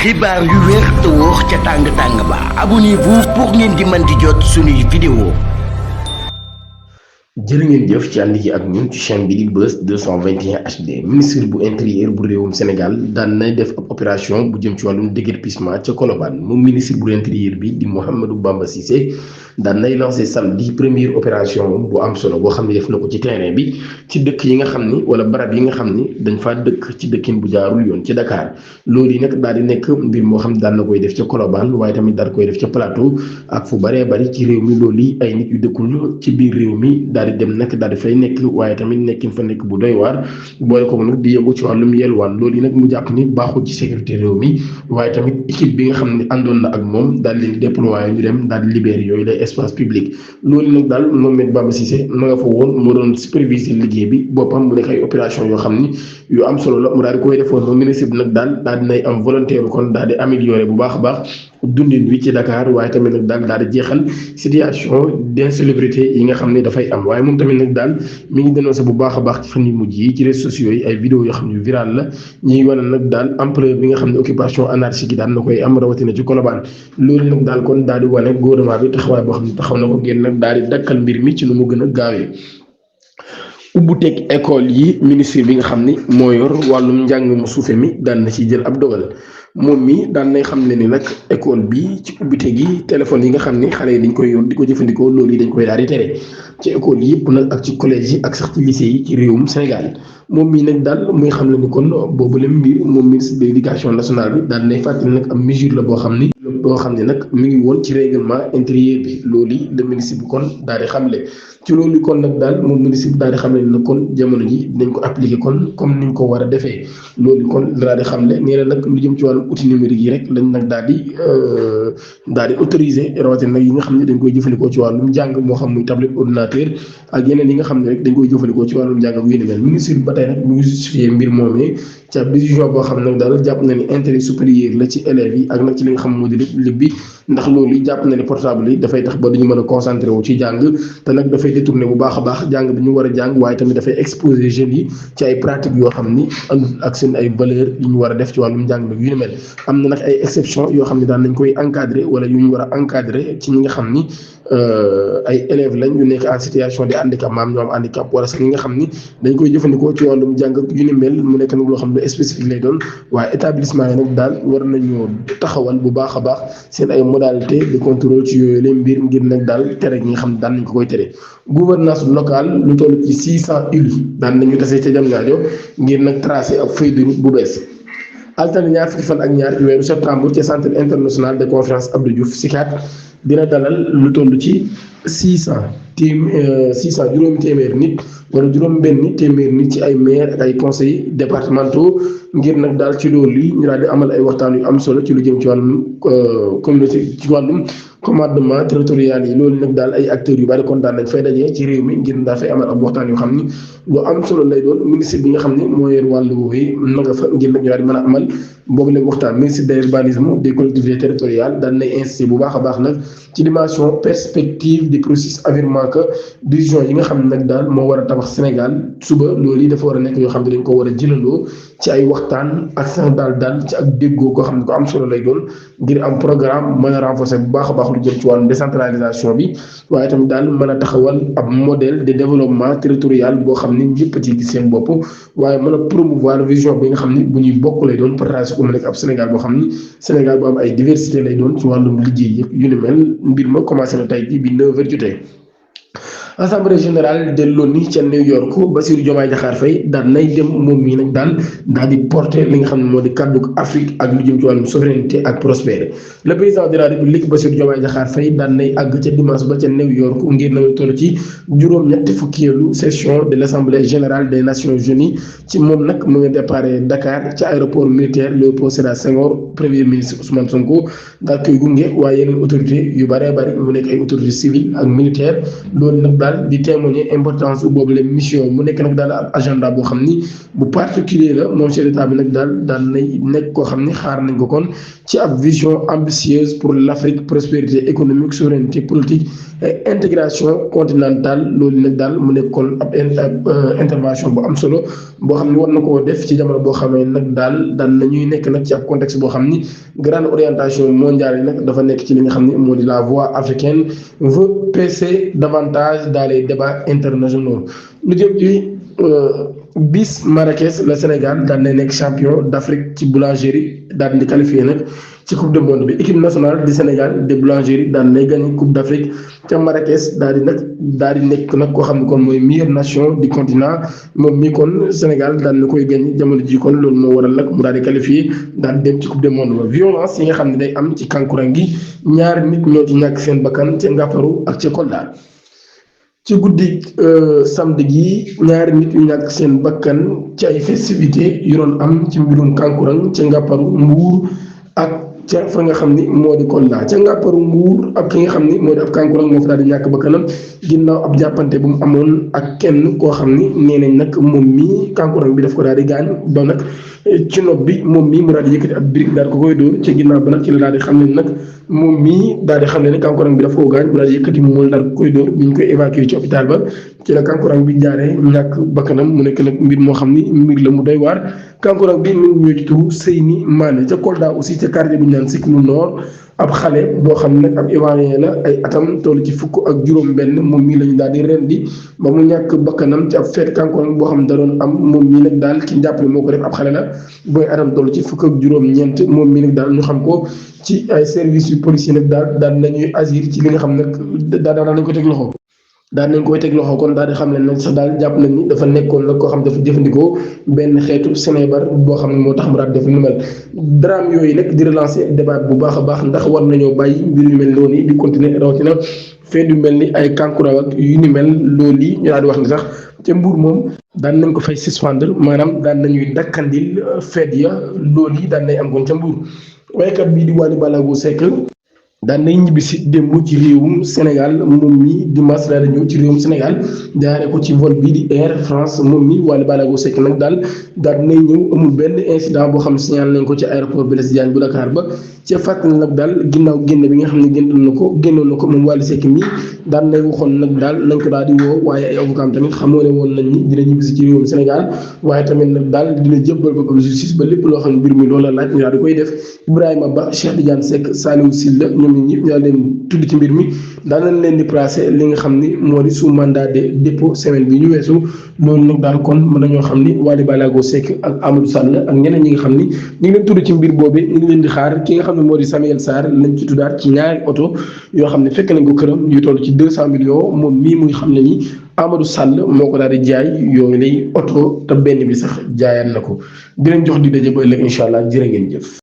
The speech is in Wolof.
xibaar yu wér te wóor ca tàng-tàng ba abonnez-vous pour ngeen di mën di jot suñuy vidéo. jërë ngeen jëf ci ànd gi ak ñun ci chaîne bi di Buzz 221 HD ministre bu intérieur bu réewum Sénégal daan nay def ab opération bu jëm ci wàllum déguerpissement ca Colobane moom ministre bu intérieur bi di Mouhamadou Bamba Cissé daan nay lancé samedi première opération bu am solo boo xam ne def na ko ci terrain bi ci dëkk yi nga xam ni wala barab yi nga xam ni dañ faa dëkk ci dëkkin bu jaarul yoon ci Dakar loolu yi nag daal di nekk mbir moo xam daan na koy def ca Colobane waaye tamit daal koy def ca Plateau ak fu baree bari ci réew mi loolu yi ay nit yu dëkkul ci biir réew mi daal di dem nag daal di fay nekk waaye tamit nekkin fa nekk bu doy waar boole ko nag di yëngu ci wàllum yelwaan loolu yi nag mu jàpp ni baaxul ci sécurité réew mi waaye tamit équipe bi nga xam ne àndoon na ak moom daal di leen déployer ñu dem daal di libérer yooyu lay espace public loolu nag daal moom it Bamba Cissé ma nga fa woon moo doon superviser liggéey bi boppam mu nekk ay opération yoo xam ni yu am solo la mu daal di koy defoon moom ministre bi nag daal dinay am volontaire kon daal di améliorer bu baax a baax dundin wi ci Dakar waaye tamit nag daal di jeexal situation d'insalubrité yi nga xam ne dafay am waaye moom tamit nag daal mi ngi dénoncé bu baax a baax ci fan yu mujj yi ci réseaux sociaux yi ay vidéo yoo xam ne viral la ñuy wane nag daal ampleur bi nga xam ne occupation anarchique yi daan na koy am rawatina ci Colobane loolu nag daal kon daal di wane gouvernement bi taxawaay boo xam ne taxaw na ko ngeen nag daal di dakkal mbir mi ci nu mu gën a gaawee. ubbuteeg école yi ministre bi nga xam ni moo yor wàllum njàng mu suufe mi daan na ci jël ab dogal moom mi daan nay xam ne ni nag école bi ci ubbite gi téléphone yi nga xam ni xale yi dañ koy yor di ko jëfandikoo loolu yi dañ koy daal di tere ci école yëpp nag ak ci collège yi ak sax ci lycée yi ci réewum Sénégal moom mii nag daal muy xam ne ni kon boobu la mbir moom ministre de l'éducation nationale bi daal nay fàttali nag am mesure la boo xam ne nag mi ngi woon ci règlement intérieur bi loolu yi le ministre bi kon daal di xamle ci loolu kon nag daal moom ministre bi daal di xamle ne kon jamono ji dinañ ko appliquer kon comme niñ ko war a defee loolu kon daal di xamle nee na nag lu jëm ci wàllum outil numérique yi rek lañ nag daal di autoriser rawatina nag yi nga xam ne dañ koy jëfandikoo ci wàllum njàng moo xam muy tablette ordinateur ak yeneen yi nga xam ne rek dañ koy jëfandikoo ci wàllum njàng ak yu ni mel ministre bi ba tey nag mu ngi justifier mbir moomee ca décision boo xam ne daal jàpp na ni intérêt supérieur la ci élèves yi ak nag ci li nga xam moo di lépp bi ndax loolu jàpp na ni portable yi dafay tax ba duñu mën a concentré wu ci jàng te nag dafay détourné bu baax a baax jàng bi ñu war a jàng waaye tamit dafay exposer jeunes yi ci ay pratiques yoo xam ni ak seen ay valeurs yu ñu war a def ci wàllum njàng bi yu ni mel am na nag ay exception yoo xam ne daan nañ koy encadré wala yu ñu war a encadré ci ñi nga xam ni ay élèves lañ yu nekk en situation de handicap maam ñoo am handicap wala sax ñi nga xam ni dañ koy jëfandikoo ci wàllum jàng yu ni mel mu nekk nag loo xam ne spécifique lay doon waaye établissement yi nag daal war nañoo taxawal bu baax a baax seen ay modalité de contrôle ci yooyu leen mbir ngir nag daal tere gi nga xam ne daan nañ ko koy tere gouvernance locale lu toll ci 600 ULI daan nañu tase ca Diamniadio ngir nag tracé ak feuille de route bu bees altine ñaar fukki fan ak ñaar ci weeru septembre ci centre international de conférence Abdou Diouf SICAD dina dalal lu toll ci 600 juróomi téeméer nit wala juróom benn téeméer nit ci ay maire ak ay conseils départementaux ngir nag daal ci loolu yi ñu daal di amal ay waxtaan yu am solo ci lu jëm ci wàllum communauté ci wàllum commandement territorial yi loolu nag daal ay acteurs yu bari kon daal nañ fay dajee ci réew mi ngir daa fay amal ab waxtaan yoo xam ni lu am solo lay doon ministre bi nga xam ne moo yor wàllu woowu ma nga fa ngir nag ñu daal di mën a amal boobu léegi waxtaan ministre de l'urbanisme des collectivités territoriales daan nay insister bu baax a baax nag ci dimension perspective du processus environnement que décision yi nga xam ne nag daal moo war a tabax Sénégal suba loolu yi dafa war a nekk yoo xam ne dañ ko war a jëlandoo ci ay waxtaan ak sax daal ci ak déggoo koo xam ne ko am solo lay doon ngir am programme mën a renforcer bu baax a baax lu jëm ci wàllum décentralisation bi waaye tamit daal mën a taxawal ab modèle de développement territorial boo xam ne ñëpp ci gis seen bopp waaye mën a promouvoir vision bi nga xam ne bu ñuy bokk lay doon partage ko mu nekk ab Sénégal boo xam ni Sénégal bu am ay diversité lay doon ci wàllum liggéey yëpp yu ni mel mbir ma commencé na tey jii bi 9h jotee. Assemblée générale de l'ONU ca New York Bassirou Diomaye Diakhar Faye daan nay dem moom mii nag daal di porter li nga xam ne moo di kàddu Afrique ak lu jëm ci wàllum souveraineté ak prospère le président de la République Bassirou Diomaye Diakhar Faye daan nay àgg ca dimanche ba ca New York ngir na toll ci juróom-ñetti fukkeelu session de l'Assemblée générale des Nations Unies ci moom nag mu ngi déparé Dakar ci aéroport militaire Léopold Sédar Senghor premier ministre Ousmane Sonko daal koy gunge waaye yeneen autorité yu bëree bëri mu nekk ay autorités civiles ak militaires loolu nag daal di témoigner importance boobu la mission mu nekk nag daal ab agenda boo xam ni bu particulier la moom chef d'état bi nag daal nay nekk koo xam ni xaar nañ ko kon ci ab vision ambitieuse pour l'Afrique prospérité économique souveraineté politique et intégration continentale loolu nag daal mu nekk kon ab intervention bu am solo boo xam ni war na koo def ci jamono boo xamee nag daal nañuy nekk nag ci ab contexte boo xam ni grande orientation mondiale yi nag dafa nekk ci li nga xam ni moo di la voix africaine veut peser davantage dans les débats internationaux lu jëm ci bis Marrakech le Sénégal daal di nekk champion d'Afrique ci boulangerie daal di qualifié nag ci coupe du monde bi équipe nationale du Sénégal de boulangerie daal di gagné coupe d'Afrique ca Marrakech daal di nekk nag koo xam ne kon mooy meilleure nation du continent moom mi kon Sénégal daal na koy gagné jamono ji kon loolu moo waral nag mu daal di qualifié daal di dem ci coupe du monde ba violence yi nga xam ne day am ci kankurang gi ñaari nit ñoo ci ñàkk seen bakkan ca Ngaparou ak ca Kolda. ci guddi samedi gi ñaari nit yu ñàkk seen bakkan ci ay festivités yu doon am ci mbirum kankurang ca Ngaparou Mbour ak ca fa nga xam ni moo di Kolda ca Ngaparou Mbour ak ki nga xam ni moo di ab kankurang moo fa daal di ñàkk bakkanam ginnaaw ab jàppante bu mu amoon ak kenn koo xam ni nee nañ nag moom mii kankurang bi daf ko daal di gaañ ba nag ci nopp bi moom mii mu daal di yëkkati ab brique daal ko koy dóor ca ginnaaw ba nag ci la daal di xam ne nag moom mii daal di xam ne kankurang bi daf koo gaañ bu daal di yëkkati moom daal ko koy dóor bi ñu koy évacuer ci hôpital ba ci la kankurang bi jaaree ñàkk bakkanam mu nekk nag mbir moo xam ni mbir la mu doy waar kankurang bi mi ngi ñëw ci turu Seyni Mané ca Kolda aussi ca quartier bu ñu naan Siklu Nord ab xale boo xam ne nag ab ivoirien la ay atam toll ci fukk ak juróom-benn moom mii lañu daal di rendi ba mu ñàkk bakkanam ci ab feet kankurang boo xam ne da doon am moom mii nag daal ki njàppale moo ko def ab xale la booy atam toll ci fukk ak juróom-ñeent moom mii nag daal ñu xam ko ci ay services yu policiers nag daal nañuy agir ci li nga xam nag daal nañ ko teg loxo. daal nañ koy teg loxo kon daal di xam ne nag sax daal jàpp nañ ni dafa nekkoon nag koo xam dafa jëfandikoo benn xeetu Sénébar boo xam ne moo tax mu daal def lu mel drame yooyu nag di relancer débat bu baax a baax ndax war nañoo bàyyi mbir yu mel noonu di continuer rawatina feet yu mel ni ay kankurang ak yu ni mel loolu yi ñu daal di wax ni sax ca Mbuur moom daan nañ ko fay suspendre maanaam daan nañuy dakkandil feet ya loolu yi daan nay am kon ca Mbuur waykat bii di Wally Ballago Seck daan nañ ñibbi si démb ci réewum Sénégal moom mi dimanche daal di ñëw ci réewum Sénégal jaaree ko ci vol bii di Air France moom mi Wally Ballago Seck nag daal nay ñëw amul benn incident boo xam ne signalé nañ ko ci aéroport Blaise Diagne bu Dakar ba ca fàttali nag daal ginnaaw génn bi nga xam ne génnoon na ko moom Wally Seck mi daan nay waxoon nag daal nañ ko daal di woo waaye ay avocat tamit xamoo ne woon nañ ni dina ñibbi si ci réewum Sénégal waaye tamit nag daal dina jëbbal ba ko justice ba lépp loo xam ne mbir mi loola laaj ñu daal di koy def Ibrahima Ba Cheikh Tidiane Seck Saliou Sylla ñoom ñëpp ñu leen tudd ci mbir mi daan nañ leen di placer li nga xam ni moo di sous mandat de dépôt semaine bi ñu weesu loolu nag daal kon mën nañoo xam ni Wally Ballago Seck ak Amadou Sall ak ñeneen ñi nga xam ni ñu ngi leen tudd ci mbir boobu ñu ngi leen di xaar ki nga xam ne moo di Samuel Sarr lañ ci tuddaat ci ñaari oto yoo xam ne fekk nañ ko këram yu toll ci 200 millions moom mii muy xam ne ni Amadou Sall moo ko daal di jaay yooyu lay oto te benn bi sax jaayaat na ko di leen jox di daje ba ëllëg incha allah jërë ngeen jëf.